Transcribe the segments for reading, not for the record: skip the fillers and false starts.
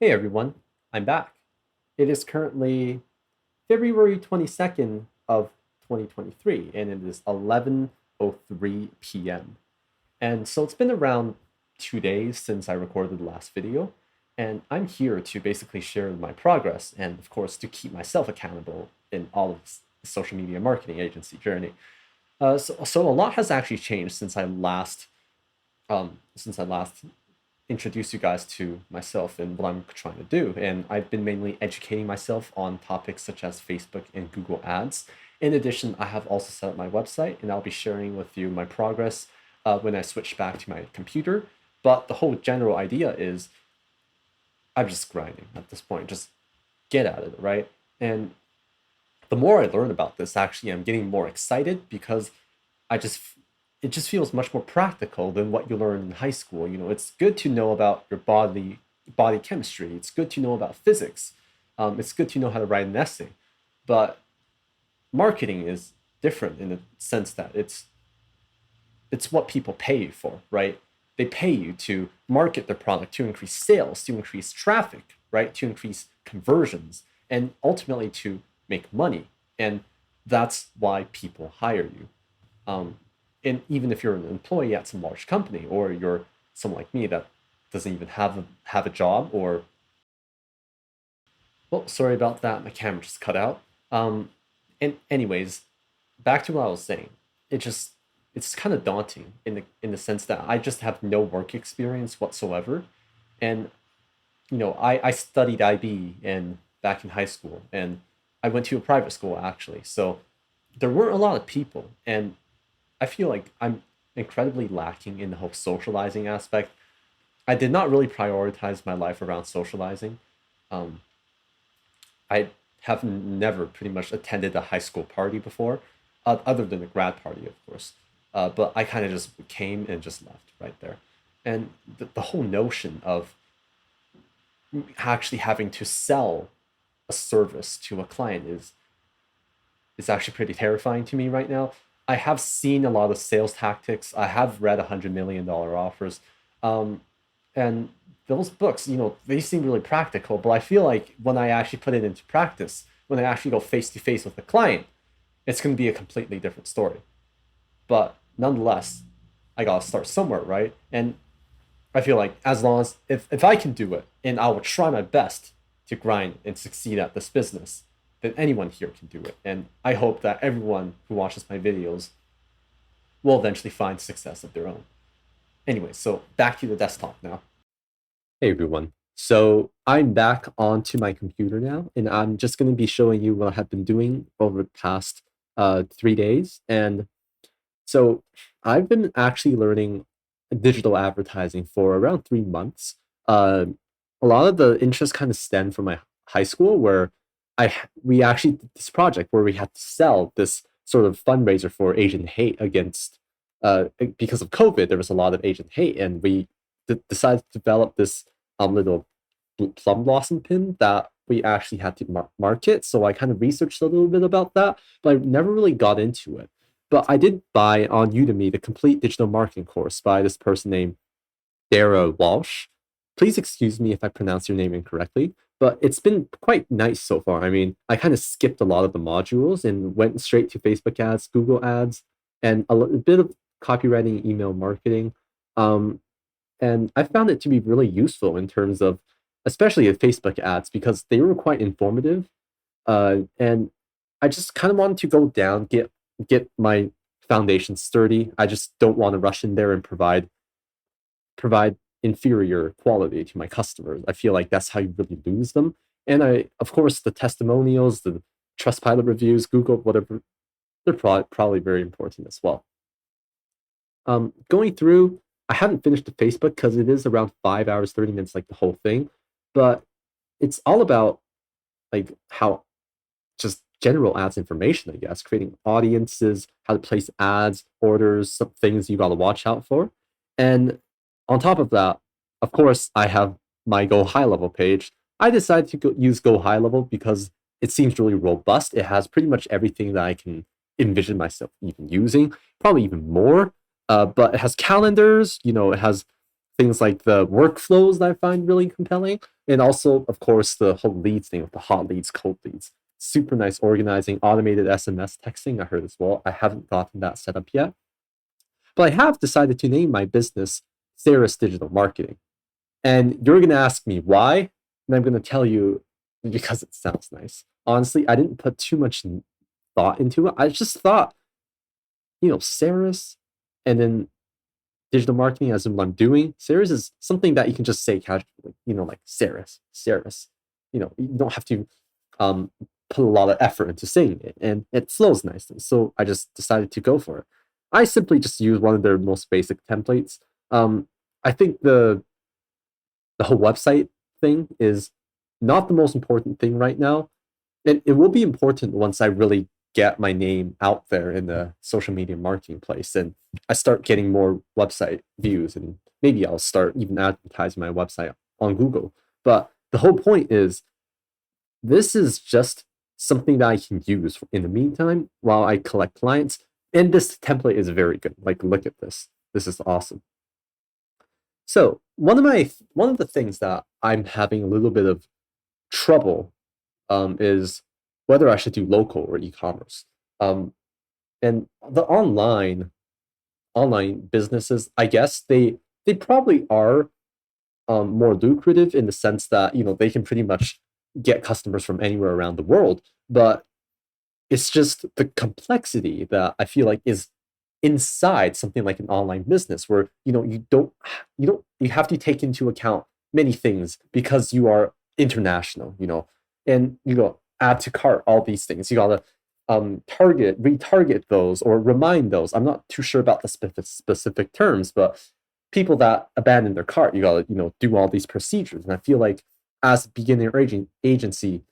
Hey everyone, I'm back. It is currently February 22nd of 2023 and it is 11:03 p.m. And so it's been around 2 days since I recorded the last video, and I'm here to basically share my progress and of course to keep myself accountable in all of this social media marketing agency journey. So a lot has actually changed since I last introduce you guys to myself and what I'm trying to do. And I've been mainly educating myself on topics such as Facebook and Google Ads. In addition, I have also set up my website and I'll be sharing with you my progress when I switch back to my computer. But the whole general idea is I'm just grinding at this point, just get at it, right? And the more I learn about this, actually, I'm getting more excited because I just it just feels much more practical than what you learn in high school. It's good to know about your body chemistry. It's good to know about physics. It's good to know how to write an essay, but marketing is different in the sense that it's what people pay you for, right? They pay you to market their product, to increase sales, to increase traffic, right? To increase conversions, and ultimately to make money. And that's why people hire you. Um, and even if you're an employee at some large company, or you're someone like me that doesn't even have a job, or well, sorry about that, my camera just cut out. And anyways, back to what I was saying. It just it's kind of daunting in the sense that I just have no work experience whatsoever, and I studied IB and back in high school, and I went to a private school actually. So there weren't a lot of people, and I feel like I'm incredibly lacking in the whole socializing aspect. I did not really prioritize my life around socializing. Um, I have never pretty much attended a high school party before, other than a grad party, of course. But I kind of just came and just left right there. And the whole notion of actually having to sell a service to a client is actually pretty terrifying to me right now. I have seen a lot of sales tactics. I have read $100 million offers, um, and those books, they seem really practical. But I feel like when I actually put it into practice, when I actually go face to face with the client, it's going to be a completely different story. But nonetheless, I gotta start somewhere, right? And I feel like as long as if I can do it, and I will try my best to grind and succeed at this business, then anyone here can do it. And I hope that everyone who watches my videos will eventually find success of their own. Anyway, so back to the desktop now. Hey everyone. So I'm back onto my computer now, and I'm just going to be showing you what I have been doing over the past 3 days. And so I've been actually learning digital advertising for around 3 months. Uh, a lot of the interest kind of stemmed from my high school, where we actually did this project where we had to sell this sort of fundraiser for Asian hate against because of COVID. There was a lot of Asian hate, and we decided to develop this little plum blossom pin that we actually had to market. So I kind of researched a little bit about that, but I never really got into it. But I did buy on Udemy the complete digital marketing course by this person named Dara Walsh. Please excuse me if I pronounce your name incorrectly, but it's been quite nice so far. I mean, I kind of skipped a lot of the modules and went straight to Facebook ads, Google ads, and a little bit of copywriting, email marketing. Um, and I found it to be really useful in terms of, especially the Facebook ads, because they were quite informative. And I just kind of wanted to go down, get my foundation sturdy. I just don't want to rush in there and provide inferior quality to my customers. I feel like that's how you really lose them. And of course, the testimonials, the Trustpilot reviews, Google, whatever, they're probably very important as well. Going through, I haven't finished the Facebook because it is around 5 hours, 30 minutes, like the whole thing. But it's all about like how just general ads information, I guess, creating audiences, how to place ads, orders, some things you got to watch out for. And on top of that, of course, I have my Go High Level page. I decided to use Go High Level because it seems really robust. It has pretty much everything that I can envision myself even using, probably even more. But it has calendars, it has things like the workflows that I find really compelling, and also, of course, the whole leads thing with the hot leads, cold leads. Super nice organizing, automated SMS texting. I heard as well. I haven't gotten that set up yet, but I have decided to name my business Sarah's Digital Marketing. And you're going to ask me why, and I'm going to tell you because it sounds nice. Honestly, I didn't put too much thought into it. I just thought, Sarah's, and then digital marketing as in what I'm doing. Sarah's is something that you can just say casually, like Sarah's. You don't have to um, put a lot of effort into saying it, and it flows nicely. So I just decided to go for it. I simply just use one of their most basic templates. I think the whole website thing is not the most important thing right now. It will be important once I really get my name out there in the social media marketing place and I start getting more website views, and maybe I'll start even advertising my website on Google. But the whole point is this is just something that I can use in the meantime while I collect clients. And this template is very good. Like, look at this. This is awesome. So one of the things that I'm having a little bit of trouble is whether I should do local or e-commerce. And the online businesses, I guess they probably are more lucrative in the sense that they can pretty much get customers from anywhere around the world, but it's just the complexity that I feel like is inside something like an online business where you have to take into account many things because you are international, and add to cart all these things. You gotta retarget those or remind those. I'm not too sure about the specific terms, but people that abandon their cart, you gotta do all these procedures. And I feel like as a beginner agency,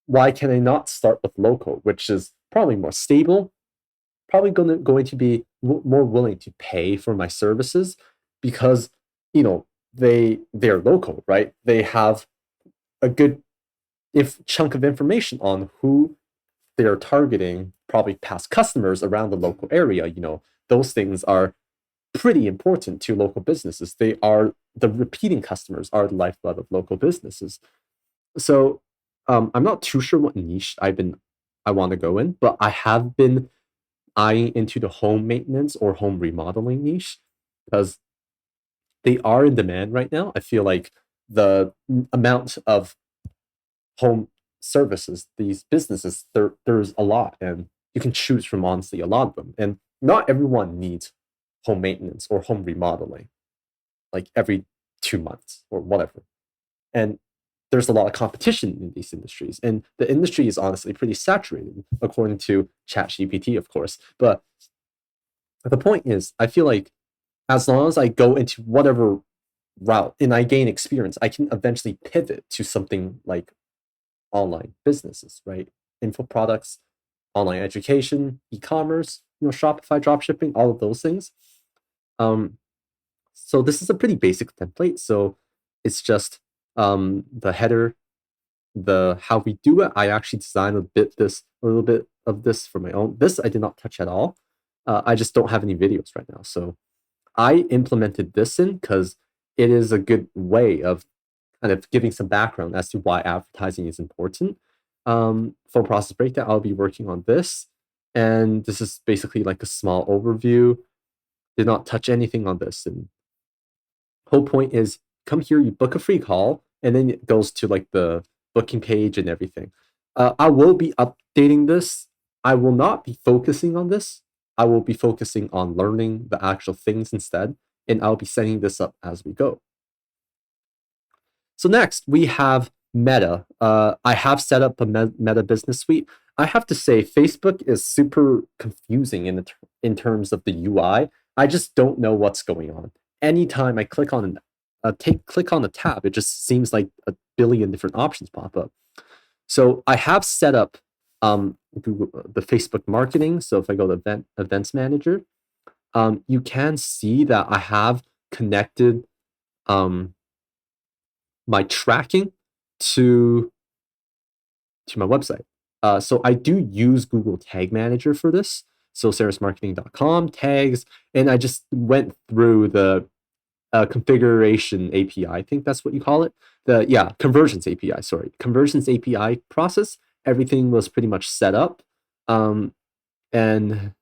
why can I not start with local, which is probably more stable, probably going to be more willing to pay for my services because they're local, right? They have a good chunk of information on who they're targeting, probably past customers around the local area. Those things are pretty important to local businesses. The repeating customers are the lifeblood of local businesses. So I'm not too sure what niche I want to go in, but I have been eyeing into the home maintenance or home remodeling niche because they are in demand right now. I feel like the amount of home services, these businesses, there's a lot, and you can choose from honestly a lot of them. And not everyone needs home maintenance or home remodeling like every 2 months or whatever. And there's a lot of competition in these industries, and the industry is honestly pretty saturated, according to ChatGPT, of course. But the point is, I feel like as long as I go into whatever route and I gain experience, I can eventually pivot to something like online businesses, right? Info products, online education, e-commerce, Shopify, dropshipping, all of those things. So this is a pretty basic template. So it's just the header, the how we do it. I actually designed a little bit of this for my own. This I did not touch at all. I just don't have any videos right now. So I implemented this in because it is a good way of kind of giving some background as to why advertising is important. For process breakdown, I'll be working on this. And this is basically like a small overview. Did not touch anything on this. And whole point is come here, you book a free call, and then it goes to like the booking page and everything. I will be updating this. I will not be focusing on this. I will be focusing on learning the actual things instead, and I'll be setting this up as we go. So next we have Meta. I have set up a Meta business suite. I have to say Facebook is super confusing in terms of the UI. I just don't know what's going on. Anytime I click on a tab, it just seems like a billion different options pop up. So I have set up the Facebook marketing. So if I go to Events Manager, you can see that I have connected my tracking to my website. So I do use Google Tag Manager for this. So sarahsmarketing.com, tags, and I just went through the configuration API. I think that's what you call it. Conversions API. Sorry, conversions API process. Everything was pretty much set up, and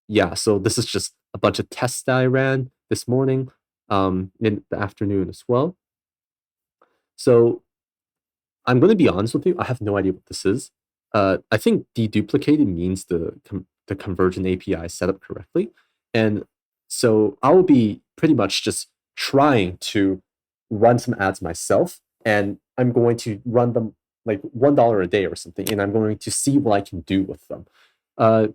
yeah. So this is just a bunch of tests that I ran this morning, in the afternoon as well. So I'm going to be honest with you. I have no idea what this is. I think deduplicated means the conversion API set up correctly, and so I will be pretty much just trying to run some ads myself, and I'm going to run them like $1 a day or something, and I'm going to see what I can do with them. Uh,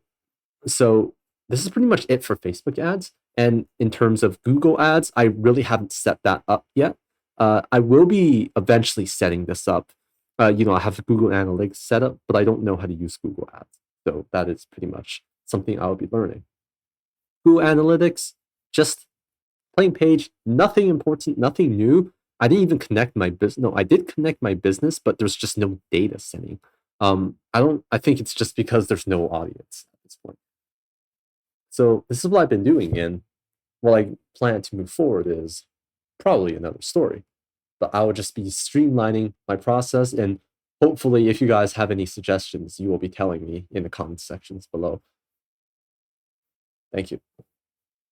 so this is pretty much it for Facebook ads. And in terms of Google ads, I really haven't set that up yet. I will be eventually setting this up. I have Google Analytics set up, but I don't know how to use Google Ads. So that is pretty much something I'll be learning. Google Analytics, just plain page, nothing important, nothing new. I didn't even connect my business. No, I did connect my business, but there's just no data setting. I think it's just because there's no audience at this point. So this is what I've been doing, and what I plan to move forward is probably another story. But I will just be streamlining my process, and hopefully if you guys have any suggestions, you will be telling me in the comments sections below. Thank you.